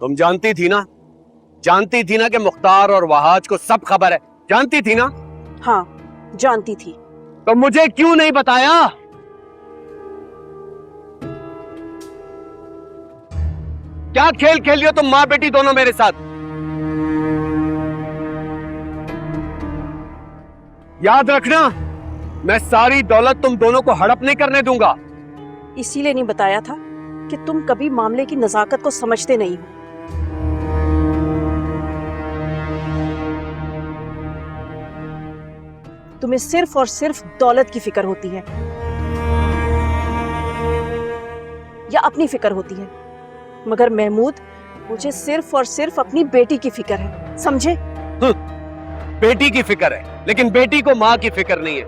तुम जानती थी ना कि मुख्तार और वहाज को सब खबर है, जानती थी ना? हाँ, जानती थी। तो मुझे क्यों नहीं बताया? क्या खेल खेल रही हो तुम मां बेटी दोनों मेरे साथ? याद रखना, मैं सारी दौलत तुम दोनों को हड़प नहीं करने दूंगा। इसीलिए नहीं बताया था कि तुम कभी मामले की नजाकत को समझते नहीं हो। तुम्हें सिर्फ और सिर्फ दौलत की फिक्र होती है या अपनी फिक्र होती है, मगर महमूद, मुझे सिर्फ और सिर्फ अपनी बेटी की फिक्र है, समझे? बेटी की फिक्र है, लेकिन बेटी को मां की फिक्र नहीं है।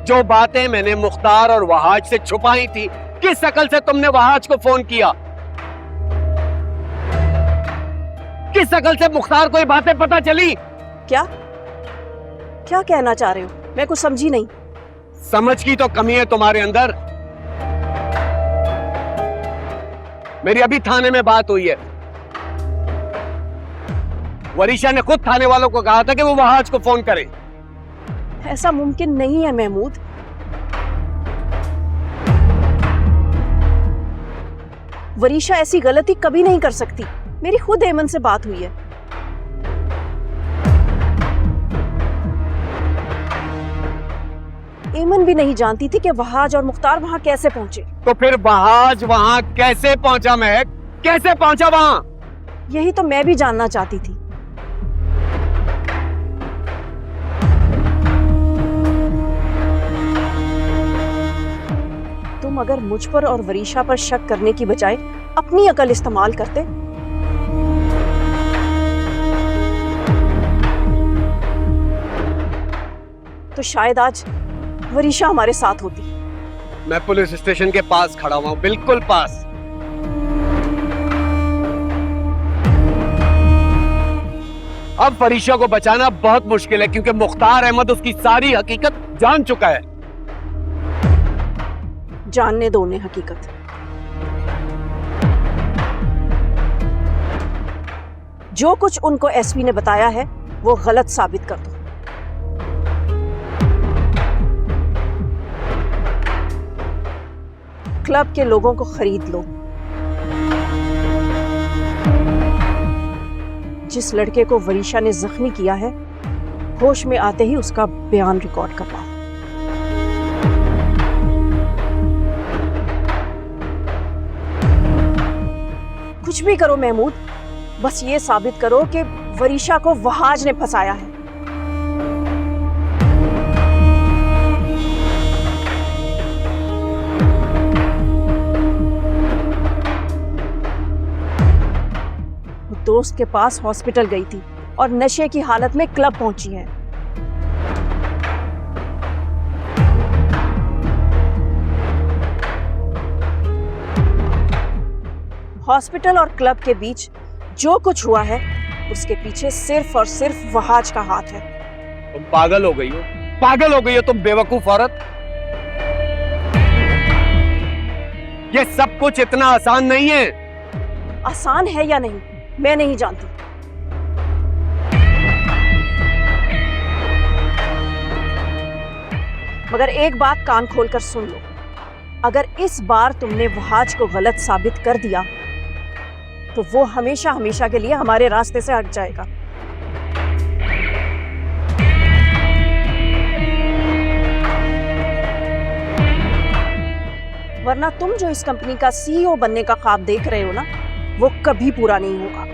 जो बातें मैंने मुख्तार और वहाज से छुपाई थी, किस अकल से तुमने वहाज को फोन किया? किस अकल से मुख्तार को ये बातें पता चली? क्या क्या कहना चाह रहे हो? मैं कुछ समझी नहीं। समझ की तो कमी है तुम्हारे अंदर। मेरी अभी थाने में बात हुई है। वरीशा ने खुद थाने वालों को कहा था कि वो वहाज को फोन करें। ऐसा मुमकिन नहीं है महमूद। वरीशा ऐसी गलती कभी नहीं कर सकती। मेरी खुद एमन से बात हुई है। एमन भी नहीं जानती थी कि वहाज और मुख्तार वहां कैसे पहुंचे। तो फिर वहाज वहां कैसे पहुंचा? महक, कैसे पहुंचा वहां? यही तो मैं भी जानना चाहती थी। तुम अगर मुझ पर और वरीशा पर शक करने की बजाय अपनी अकल इस्तेमाल करते तो शायद आज वरीशा हमारे साथ होती। मैं पुलिस स्टेशन के पास खड़ा हुआ हूं, बिल्कुल पास। अब वरीशा को बचाना बहुत मुश्किल है, क्योंकि मुख्तार अहमद उसकी सारी हकीकत जान चुका है। जानने दो उन्हें हकीकत। जो कुछ उनको एसपी ने बताया है वो गलत साबित कर दो। क्लब के लोगों को खरीद लो। जिस लड़के को वरीशा ने जख्मी किया है, होश में आते ही उसका बयान रिकॉर्ड करवाओ। कुछ भी करो महमूद, बस ये साबित करो कि वरीशा को वहाज ने फंसाया है। वो दोस्त के पास हॉस्पिटल गई थी और नशे की हालत में क्लब पहुंची है। हॉस्पिटल और क्लब के बीच जो कुछ हुआ है उसके पीछे सिर्फ और सिर्फ वहाज का हाथ है। तुम पागल हो गई हो, पागल हो गई हो तुम बेवकूफ औरत। ये सब कुछ इतना आसान नहीं है। आसान है या नहीं मैं नहीं जानती, मगर एक बात कान खोलकर सुन लो। अगर इस बार तुमने वहाज को गलत साबित कर दिया तो वो हमेशा हमेशा के लिए हमारे रास्ते से हट जाएगा। वरना तुम जो इस कंपनी का सीईओ बनने का ख्वाब देख रहे हो ना, वो कभी पूरा नहीं होगा।